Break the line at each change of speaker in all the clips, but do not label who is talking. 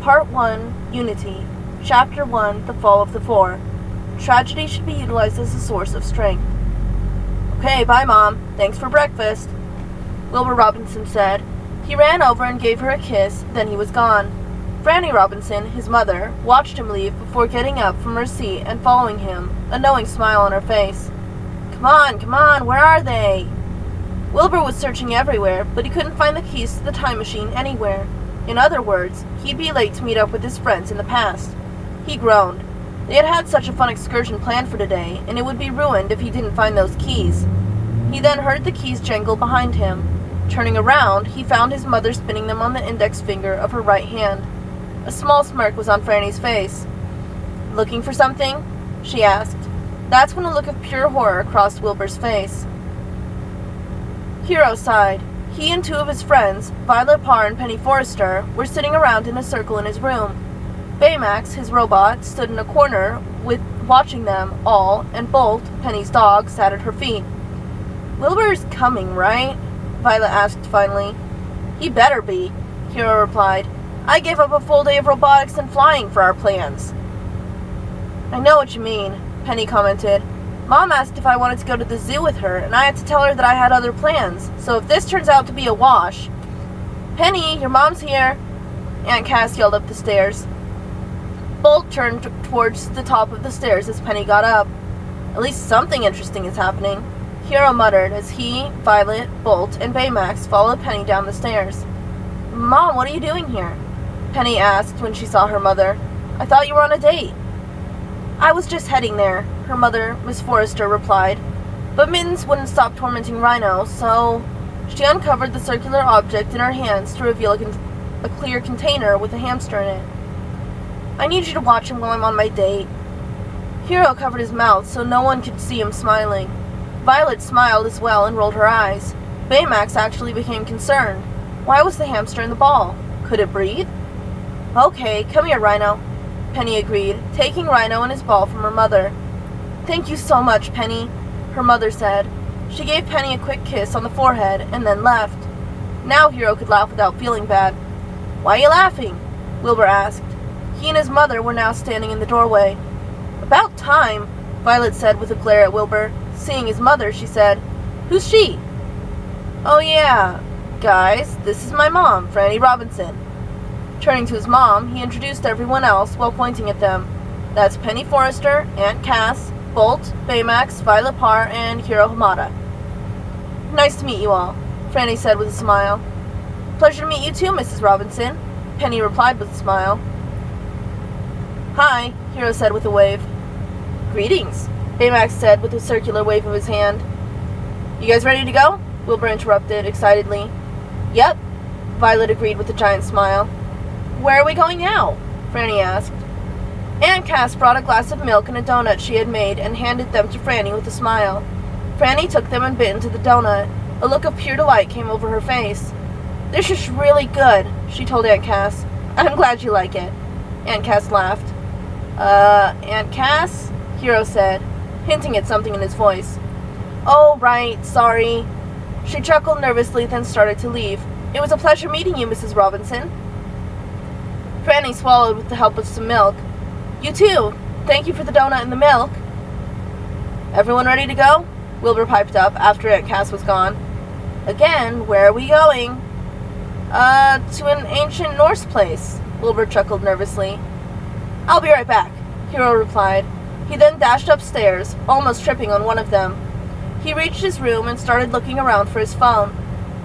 Part 1, Unity. Chapter 1, The Fall of the Four. Tragedy should be utilized as a source of strength. Okay, bye, Mom. Thanks for breakfast, Wilbur Robinson said. He ran over and gave her a kiss, then he was gone. Franny Robinson, his mother, watched him leave before getting up from her seat and following him, a knowing smile on her face. Come on, where are they? Wilbur was searching everywhere, but he couldn't find the keys to the time machine anywhere. In other words, he'd be late to meet up with his friends in the past. He groaned. They had had such a fun excursion planned for today, and it would be ruined if he didn't find those keys. He then heard the keys jangle behind him. Turning around, he found his mother spinning them on the index finger of her right hand. A small smirk was on Franny's face. Looking for something? She asked. That's when a look of pure horror crossed Wilbur's face. Hero sighed. He and two of his friends, Violet Parr and Penny Forrester, were sitting around in a circle in his room. Baymax, his robot, stood in a corner watching them all, and Bolt, Penny's dog, sat at her feet. Wilbur's coming, right? Violet asked finally. He better be, Hero replied. I gave up a full day of robotics and flying for our plans. I know what you mean, Penny commented. Mom asked if I wanted to go to the zoo with her, and I had to tell her that I had other plans, so if this turns out to be a wash... Penny, your mom's here, Aunt Cass yelled up the stairs. Bolt turned towards the top of the stairs as Penny got up. At least something interesting is happening, Hero muttered as he, Violet, Bolt, and Baymax followed Penny down the stairs. Mom, what are you doing here? Penny asked when she saw her mother. I thought you were on a date. I was just heading there, her mother, Miss Forrester, replied. But Mittens wouldn't stop tormenting Rhino, so... She uncovered the circular object in her hands to reveal a clear container with a hamster in it. I need you to watch him while I'm on my date. Hero covered his mouth so no one could see him smiling. Violet smiled as well and rolled her eyes. Baymax actually became concerned. Why was the hamster in the ball? Could it breathe? Okay, come here, Rhino, Penny agreed, taking Rhino and his ball from her mother. Thank you so much, Penny, her mother said. She gave Penny a quick kiss on the forehead and then left. Now Hero could laugh without feeling bad. Why are you laughing? Wilbur asked. He and his mother were now standing in the doorway. About time, Violet said with a glare at Wilbur. Seeing his mother, she said, Who's she? Oh yeah, guys, this is my mom, Franny Robinson. Turning to his mom, he introduced everyone else while pointing at them. That's Penny Forrester, Aunt Cass, Bolt, Baymax, Violet Parr, and Hiro Hamada. Nice to meet you all, Franny said with a smile. Pleasure to meet you too, Mrs. Robinson, Penny replied with a smile. Hi, Hiro said with a wave. Greetings, Baymax said with a circular wave of his hand. You guys ready to go? Wilbur interrupted excitedly. Yep, Violet agreed with a giant smile. Where are we going now? Franny asked. Aunt Cass brought a glass of milk and a donut she had made and handed them to Franny with a smile. Franny took them and bit into the donut. A look of pure delight came over her face. This is really good, she told Aunt Cass. I'm glad you like it. Aunt Cass laughed. Aunt Cass? Hero said, hinting at something in his voice. Oh, right, sorry. She chuckled nervously, then started to leave. It was a pleasure meeting you, Mrs. Robinson. Franny swallowed with the help of some milk. You too. Thank you for the donut and the milk. Everyone ready to go? Wilbur piped up after Aunt Cass was gone. Again, where are we going? To an ancient Norse place, Wilbur chuckled nervously. I'll be right back, Hero replied. He then dashed upstairs, almost tripping on one of them. He reached his room and started looking around for his phone.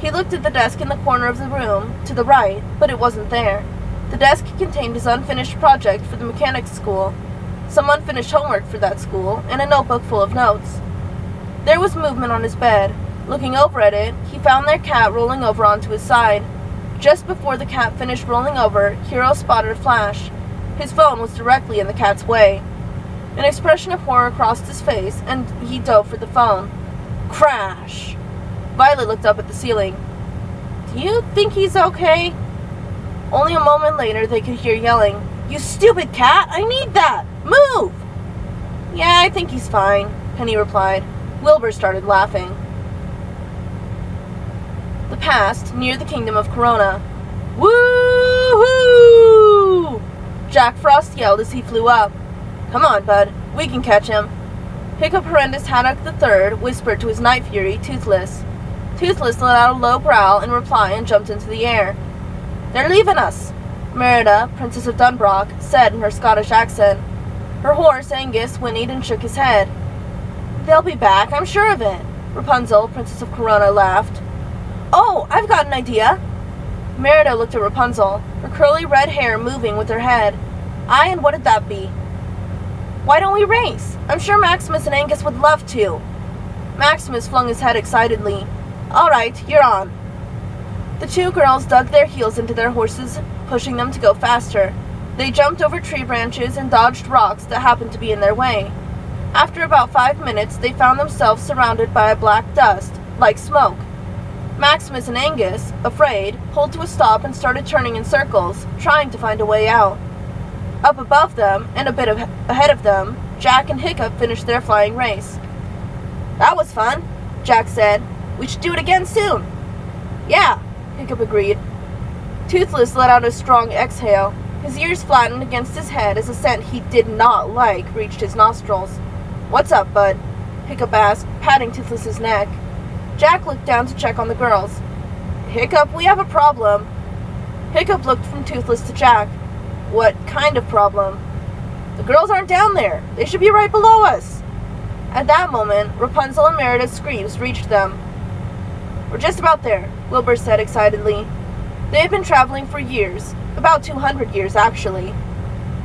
He looked at the desk in the corner of the room, to the right, but it wasn't there. The desk contained his unfinished project for the mechanics school, some unfinished homework for that school, and a notebook full of notes. There was movement on his bed. Looking over at it, he found their cat rolling over onto his side. Just before the cat finished rolling over, Hero spotted a flash. His phone was directly in the cat's way. An expression of horror crossed his face, and he dove for the phone. Crash! Violet looked up at the ceiling. Do you think he's okay? Only a moment later they could hear yelling. You stupid cat! I need that! Move! Yeah, I think he's fine, Penny replied. Wilbur started laughing. The past, near the kingdom of Corona. Woo-hoo! Jack Frost yelled as he flew up. "Come on, bud. We can catch him." Hiccup Horrendous Haddock III whispered to his night fury, Toothless. Toothless let out a low growl in reply and jumped into the air. "They're leaving us," Merida, Princess of Dunbrock, said in her Scottish accent. Her horse, Angus, whinnied and shook his head. "They'll be back, I'm sure of it," Rapunzel, Princess of Corona, laughed. "Oh, I've got an idea." Merida looked at Rapunzel, her curly red hair moving with her head. "Aye, and what'd that be?" "Why don't we race? I'm sure Maximus and Angus would love to." Maximus flung his head excitedly. "All right, you're on." The two girls dug their heels into their horses, pushing them to go faster. They jumped over tree branches and dodged rocks that happened to be in their way. After about 5 minutes, they found themselves surrounded by a black dust, like smoke. Maximus and Angus, afraid, pulled to a stop and started turning in circles, trying to find a way out. Up above them, and a bit ahead of them, Jack and Hiccup finished their flying race. "That was fun," Jack said. "We should do it again soon." "Yeah," Hiccup agreed. Toothless let out a strong exhale. His ears flattened against his head as a scent he did not like reached his nostrils. "What's up, bud?" Hiccup asked, patting Toothless's neck. Jack looked down to check on the girls. "Hiccup, we have a problem." Hiccup looked from Toothless to Jack. "What kind of problem?" "The girls aren't down there. They should be right below us." At that moment, Rapunzel and Merida's screams reached them. "We're just about there," Wilbur said excitedly. They had been traveling for years, about 200 years actually.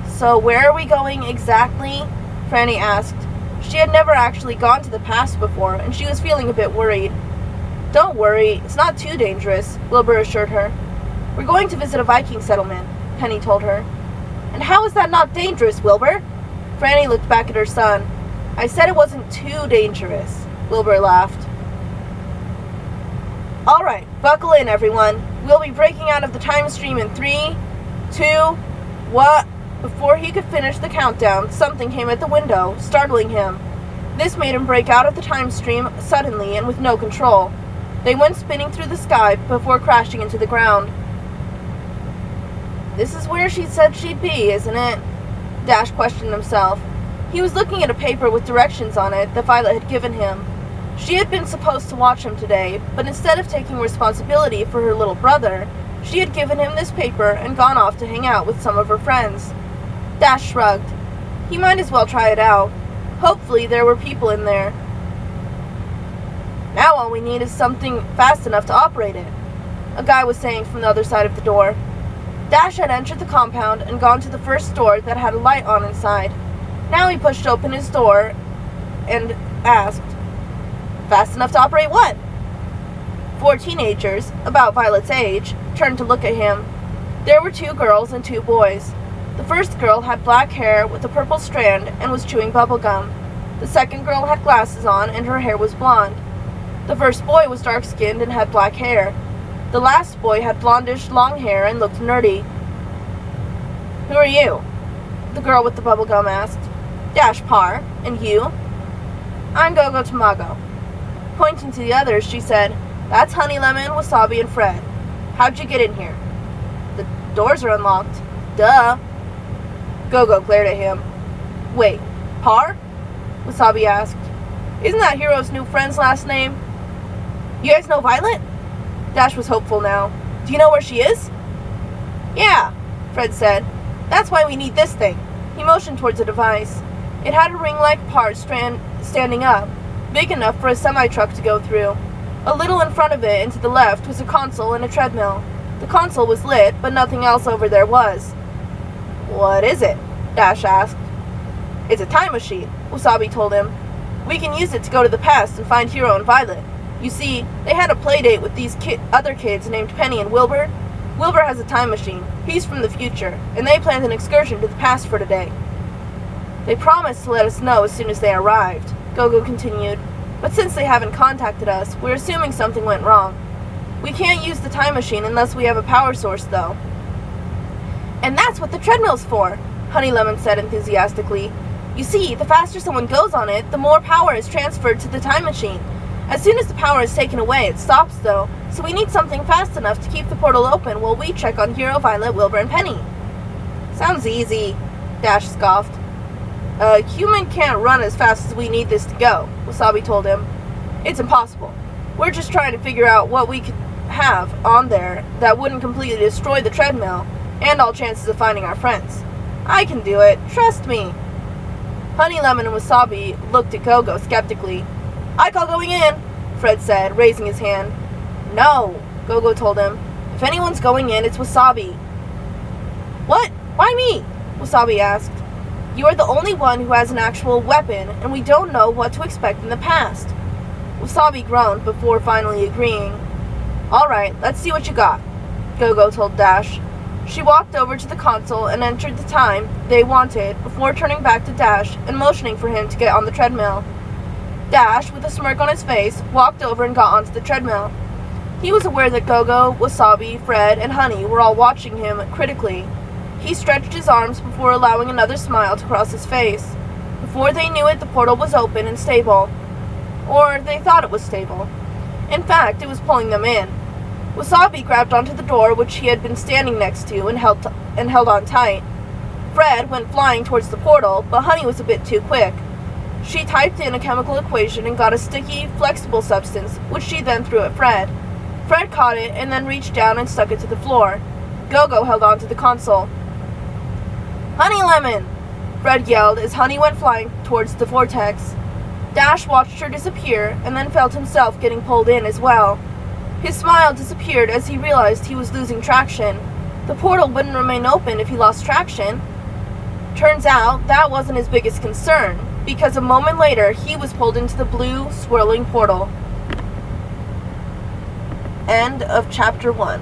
"So where are we going exactly?" Franny asked. She had never actually gone to the past before, and she was feeling a bit worried. "Don't worry, it's not too dangerous," Wilbur assured her. "We're going to visit a Viking settlement," Penny told her. "And how is that not dangerous, Wilbur?" Franny looked back at her son. "I said it wasn't too dangerous," Wilbur laughed. "All right, buckle in, everyone. We'll be breaking out of the time stream in 3, 2, what?" Before he could finish the countdown, something came at the window, startling him. This made him break out of the time stream suddenly and with no control. They went spinning through the sky before crashing into the ground. "This is where she said she'd be, isn't it?" Dash questioned himself. He was looking at a paper with directions on it that Violet had given him. She had been supposed to watch him today, but instead of taking responsibility for her little brother, she had given him this paper and gone off to hang out with some of her friends. Dash shrugged. He might as well try it out. Hopefully there were people in there. "Now all we need is something fast enough to operate it," a guy was saying from the other side of the door. Dash had entered the compound and gone to the first door that had a light on inside. Now he pushed open his door and asked, "Fast enough to operate what?" 4 teenagers, about Violet's age, turned to look at him. There were 2 girls and 2 boys. The first girl had black hair with a purple strand and was chewing bubble gum. The second girl had glasses on and her hair was blonde. The first boy was dark-skinned and had black hair. The last boy had blondish long hair and looked nerdy. "Who are you?" the girl with the bubble gum asked. "Dash Par. And you?" "I'm Gogo Tamago." Pointing to the others, she said, "That's Honey Lemon, Wasabi, and Fred. How'd you get in here?" "The doors are unlocked." "Duh." Gogo glared at him. "Wait, Par?" Wasabi asked. "Isn't that Hero's new friend's last name?" "You guys know Violet?" Dash was hopeful now. "Do you know where she is?" "Yeah," Fred said. "That's why we need this thing." He motioned towards a device. It had a ring-like part standing up, big enough for a semi-truck to go through. A little in front of it and to the left was a console and a treadmill. The console was lit, but nothing else over there was. "What is it?" Dash asked. "It's a time machine," Wasabi told him. "We can use it to go to the past and find Hero and Violet. You see, they had a play date with these other kids named Penny and Wilbur. Wilbur has a time machine. He's from the future, and they planned an excursion to the past for today. They promised to let us know as soon as they arrived," Gogo continued. "But since they haven't contacted us, we're assuming something went wrong. We can't use the time machine unless we have a power source, though." "And that's what the treadmill's for," Honey Lemon said enthusiastically. "You see, the faster someone goes on it, the more power is transferred to the time machine. As soon as the power is taken away, it stops, though, so we need something fast enough to keep the portal open while we check on Hero, Violet, Wilbur, and Penny." Sounds easy, Dash scoffed. A human can't run as fast as we need this to go, Wasabi told him. It's impossible. We're just trying to figure out what we could have on there that wouldn't completely destroy the treadmill and all chances of finding our friends. I can do it. Trust me. Honey Lemon and Wasabi looked at Gogo skeptically. I call going in, Fred said, raising his hand. No, Gogo told him. If anyone's going in, it's Wasabi. What? Why me? Wasabi asked. You are the only one who has an actual weapon, and we don't know what to expect in the past. Wasabi groaned before finally agreeing. All right, let's see what you got, Gogo told Dash. She walked over to the console and entered the time they wanted before turning back to Dash and motioning for him to get on the treadmill. Dash, with a smirk on his face, walked over and got onto the treadmill. He was aware that Gogo, Wasabi, Fred, and Honey were all watching him critically. He stretched his arms before allowing another smile to cross his face. Before they knew it, the portal was open and stable. Or they thought it was stable. In fact, it was pulling them in. Wasabi grabbed onto the door which he had been standing next to and held on tight. Fred went flying towards the portal, but Honey was a bit too quick. She typed in a chemical equation and got a sticky, flexible substance, which she then threw at Fred. Fred caught it and then reached down and stuck it to the floor. Gogo held on to the console. Honey Lemon! Fred yelled as Honey went flying towards the vortex. Dash watched her disappear and then felt himself getting pulled in as well. His smile disappeared as he realized he was losing traction. The portal wouldn't remain open if he lost traction. Turns out that wasn't his biggest concern, because a moment later he was pulled into the blue, swirling portal. End of Chapter 1.